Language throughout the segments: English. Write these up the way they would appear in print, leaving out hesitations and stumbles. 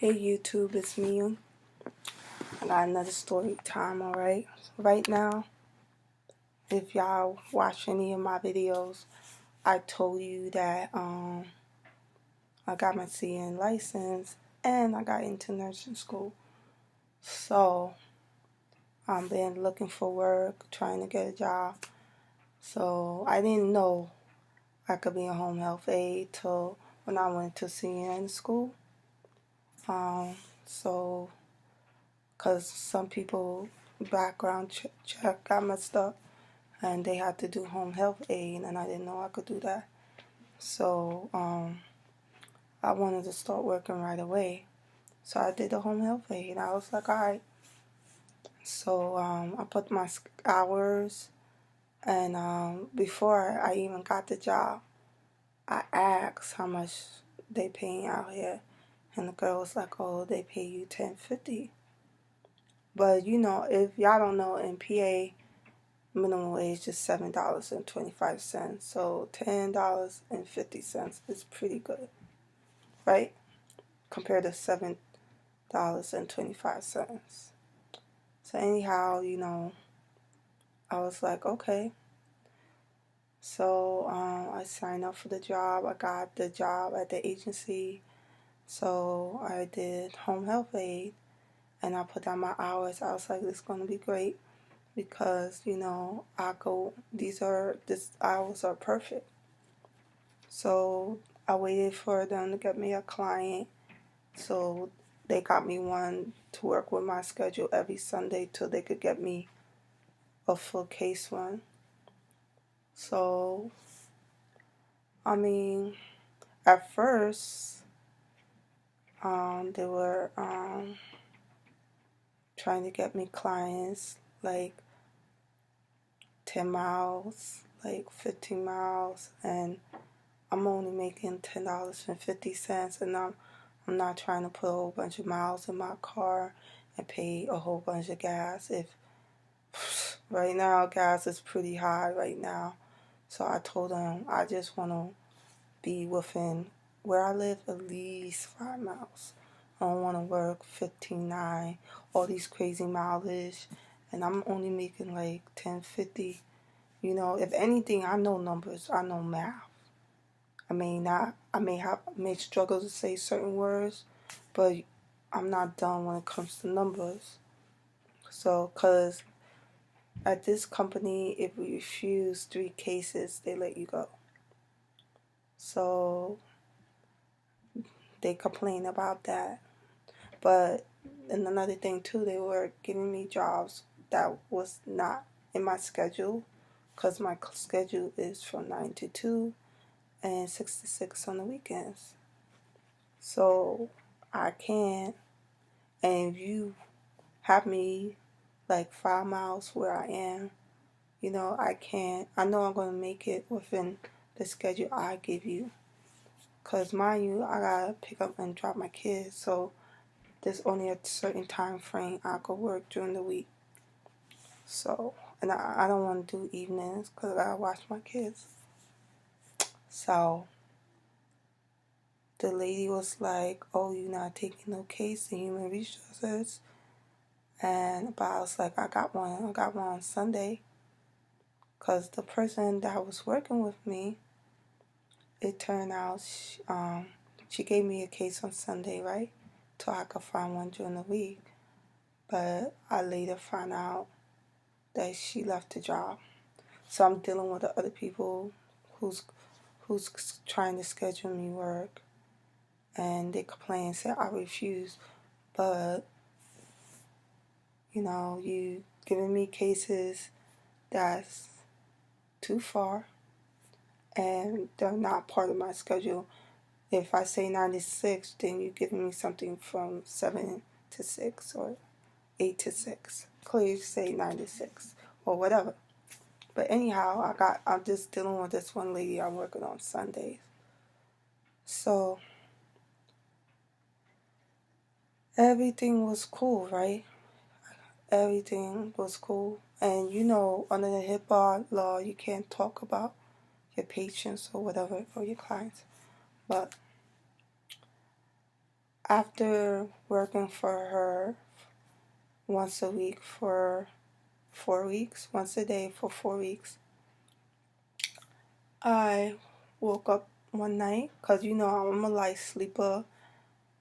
Hey YouTube, it's me. I got another story time, alright? Right now, if y'all watch any of my videos, I told you that I got my CN license and I got into nursing school. So, I've been looking for work, trying to get a job. So, I didn't know I could be a home health aide till when I went to CN school. So, because some people background check got messed up and they had to do home health aid, and I didn't know I could do that. So I wanted to start working right away. So I did the home health aid. I was like, all right. So I put my hours, and before I even got the job, I asked how much they paying out here, and the girl was like, oh, they pay you $10.50. But you know, if y'all don't know, in PA, minimum wage is $7.25. So $10.50 is pretty good, right? Compared to $7.25. So anyhow, you know, I was like, okay. So I signed up for the job. I got the job at the agency. So I did home health aid, and I put down my hours. I was like, this is going to be great because, you know, this hours are perfect. So I waited for them to get me a client. So they got me one to work with my schedule every Sunday till they could get me a full case run. So, I mean, at first, they were trying to get me clients like 10 miles, like 15 miles, and I'm only making $10.50, and I'm not trying to put a whole bunch of miles in my car and pay a whole bunch of gas. If right now gas is pretty high right now, so I told them I just want to be within where I live at least 5 miles. I don't want to work 15.9, all these crazy mileage, and I'm only making like $10.50. You know, if anything, I know numbers, I know math. I may struggle to say certain words, but I'm not dumb when it comes to numbers. So, cause at this company, if we refuse 3 cases, they let you go. So they complain about that. But and another thing too, they were giving me jobs that was not in my schedule, cause my schedule is from 9 to 2 and 6 to 6 on the weekends. So I can't. And if you have me like 5 miles where I am, you know, I know I'm going to make it within the schedule I give you. Because mind you, I got to pick up and drop my kids. So there's only a certain time frame I could work during the week. So, and I don't want to do evenings because I got to watch my kids. So the lady was like, oh, you're not taking no case in human resources. But I was like, I got one on Sunday. Because the person that was working with me, it turned out she gave me a case on Sunday, right? So I could find one during the week. But I later found out that she left the job. So I'm dealing with the other people who's trying to schedule me work. And they complain and say I refuse. But, you know, you giving me cases that's too far, and they're not part of my schedule. If I say 9 to 6, then you're giving me something from 7 to 6 or 8 to 6. Clearly say 9 to 6 or whatever. But anyhow, I'm just dealing with this one lady I'm working on Sundays. So everything was cool, right? Everything was cool. And you know, under the HIPAA law, you can't talk about your patients or whatever or your clients. But after working for her once a week for 4 weeks, once a day for 4 weeks, I woke up one night, because I'm a light sleeper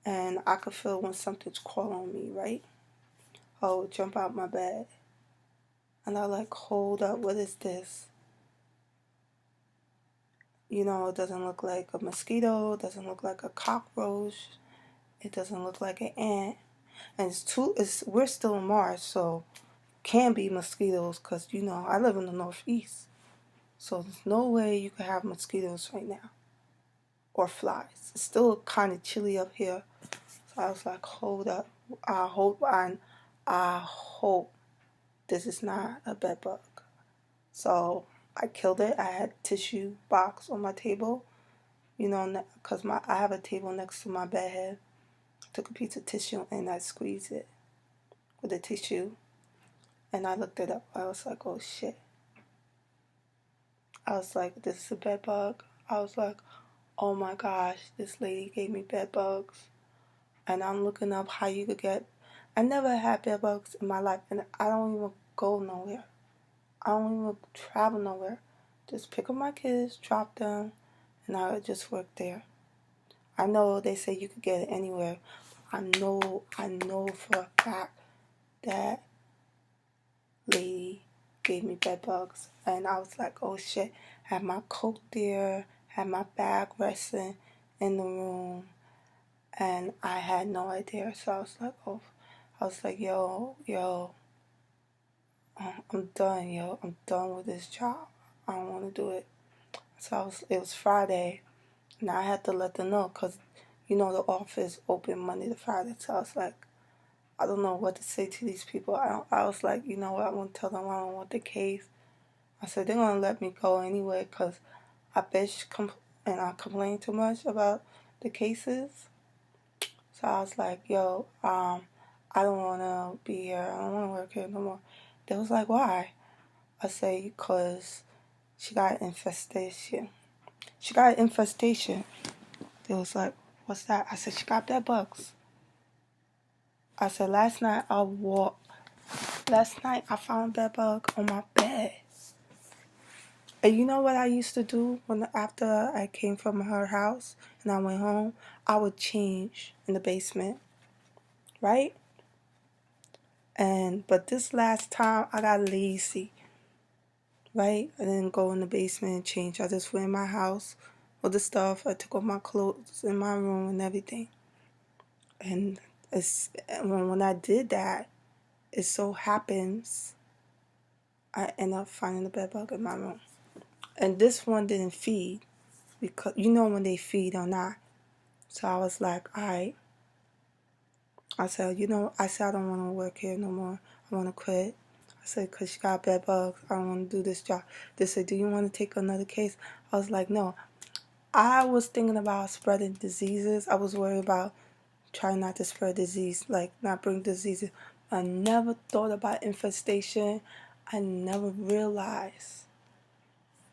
and I could feel when something's crawling on me, right? I would jump out my bed and I like, hold up, what is this? It doesn't look like a mosquito, it doesn't look like a cockroach, it doesn't look like an ant. And we're still in March, so can be mosquitoes, because I live in the Northeast. So there's no way you could have mosquitoes right now. Or flies. It's still kind of chilly up here. So I was like, hold up. I hope this is not a bed bug. So I killed it. I had a tissue box on my table, because I have a table next to my bed head. Took a piece of tissue and I squeezed it with a tissue. And I looked it up. I was like, oh shit. I was like, this is a bed bug. I was like, oh my gosh, this lady gave me bed bugs. And I'm looking up how you could get. I never had bed bugs in my life, and I don't even go nowhere. I don't even travel nowhere. Just pick up my kids, drop them, and I would just work there. I know they say you could get it anywhere. I know for a fact that lady gave me bed bugs, and I was like, oh shit. Had my coat there, had my bag resting in the room, and I had no idea. So I was like, yo, I'm done, yo. I'm done with this job. I don't want to do it. So it was Friday, and I had to let them know, because, the office open Monday to Friday. So I was like, I don't know what to say to these people. I was like, you know what, I'm going to tell them I don't want the case. I said, they're going to let me go anyway, because I bitch and I complain too much about the cases. So I was like, yo, I don't want to be here. I don't want to work here no more. They was like, why? I say, because she got infestation. She got infestation. They was like, what's that? I said, she got bed bugs. I said, last night I found a bed bug on my bed. And you know what I used to do after I came from her house and I went home? I would change in the basement, right? But this last time I got lazy, right? I didn't go in the basement and change. I just went in my house with the stuff. I took off my clothes in my room and everything. And when I did that, it so happens I end up finding a bed bug in my room. And this one didn't feed, because when they feed or not. So I was like, all right. I said, I don't want to work here no more. I want to quit. I said, because she got bed bugs. I don't want to do this job. They said, do you want to take another case? I was like, no. I was thinking about spreading diseases. I was worried about trying not to spread disease, like not bring diseases. I never thought about infestation. I never realized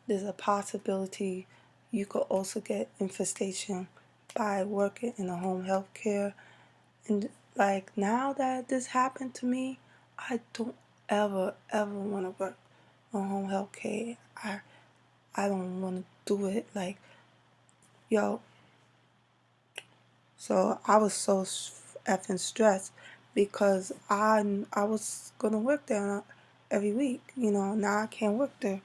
there's a possibility you could also get infestation by working in a home health care. And like, now that this happened to me, I don't ever want to work on home health care. I don't want to do it. Like, yo. So I was so effing stressed, because I was gonna work there every week. Now I can't work there.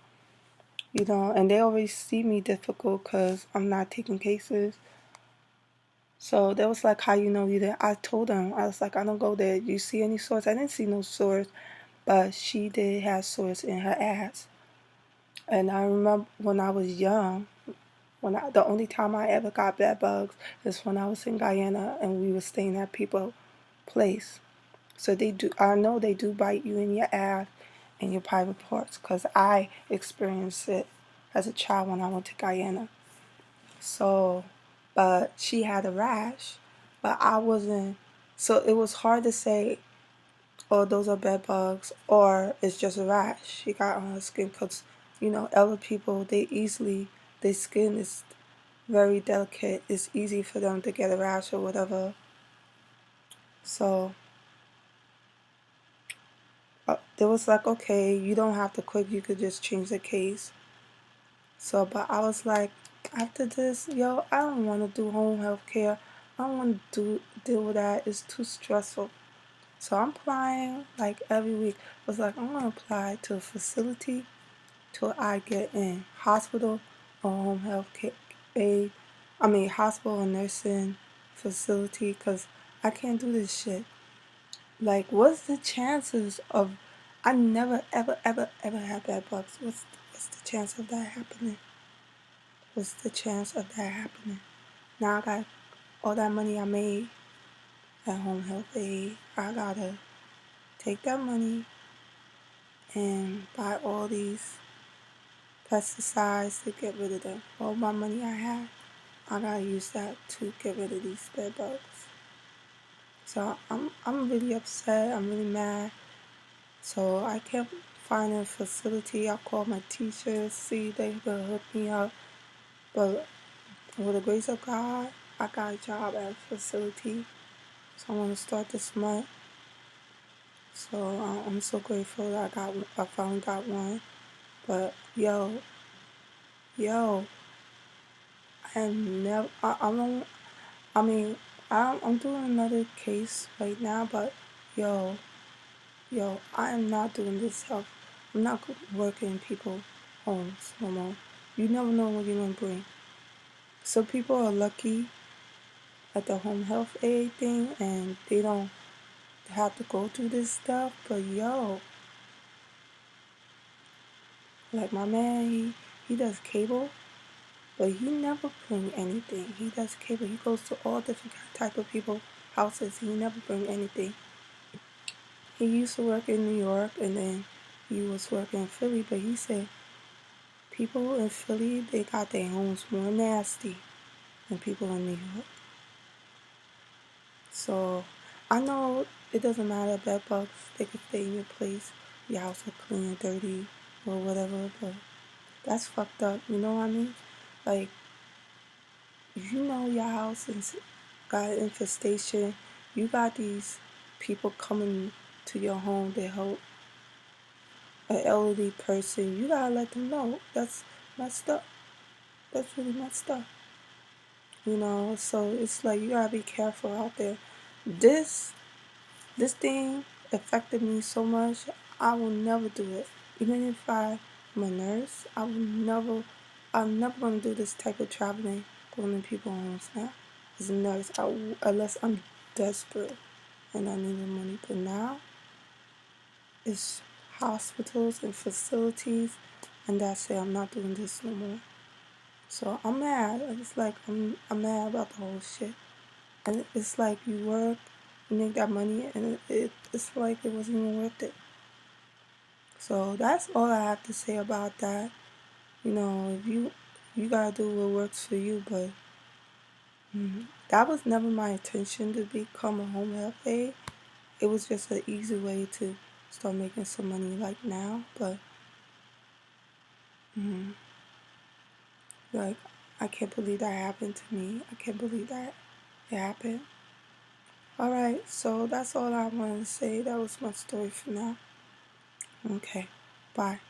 And they always see me difficult because I'm not taking cases. So they was like, how you know you there? I told them, I was like, I don't go there. You see any sores? I didn't see no sores, but she did have sores in her ass. And I remember when I was young, the only time I ever got bed bugs is when I was in Guyana and we were staying at people's place. So I know they do bite you in your ass and your private parts, because I experienced it as a child when I went to Guyana. So, but she had a rash, but I wasn't. So it was hard to say, oh, those are bed bugs, or it's just a rash she got on her skin, because, elder people, their skin is very delicate. It's easy for them to get a rash or whatever. So they was like, okay, you don't have to quit, you could just change the case. So, but I was like, after this, yo, I don't want to do home health care. I don't want to deal with that. It's too stressful. So I'm applying like every week. I was like, I'm going to apply to a facility till I get in. Hospital or home health care aid. I mean, hospital or nursing facility, because I can't do this shit. Like, what's the chances of... I never, ever, ever, ever had bed bugs. What's the chance of that happening? What's the chance of that happening? Now I got all that money I made at home health aid. I gotta take that money and buy all these pesticides to get rid of them. All my money I have, I gotta use that to get rid of these bed bugs. So I'm really upset. I'm really mad. So I can't find a facility. I called my teachers, see if they could hook me up. But with the grace of God, I got a job at a facility. So I want to start this month. So I'm so grateful that I finally got one. But yo, I am never. I don't. I mean, I'm doing another case right now. But yo, I am not doing this health. I'm not working in people's homes no more. You never know what you're gonna bring. Some people are lucky at the home health aid thing, and they don't have to go through this stuff. But yo, like my man, he does cable, but he never bring anything. He does cable. He goes to all different type of people houses. He never bring anything. He used to work in New York, and then he was working in Philly. But he said people in Philly, they got their homes more nasty than people in New York. So I know it doesn't matter, bed bugs, they could stay in your place, your house is clean or dirty or whatever, but that's fucked up, you know what I mean? Like, if you know your house got an infestation, you got these people coming to your home to help an elderly person, you gotta let them know. That's messed up. That's really messed up. You know, so it's like you gotta be careful out there. This This thing affected me so much, I will never do it. Even if I'm a nurse, I'm never going to do this type of traveling, going to people's homes now. As a nurse, unless I'm desperate and I need the money. But now, it's hospitals and facilities, and that's it. I'm not doing this no more. So I'm mad. It's like I'm mad about the whole shit. And it's like you work, you make that money, and it's like it wasn't even worth it. So that's all I have to say about that. You know, if you gotta do what works for you, but that was never my intention to become a home health aide. It was just an easy way to start making some money like now, but like I can't believe that happened to me. I can't believe that it happened. Alright, so that's all I wanted to say. That was my story for now. Okay, bye.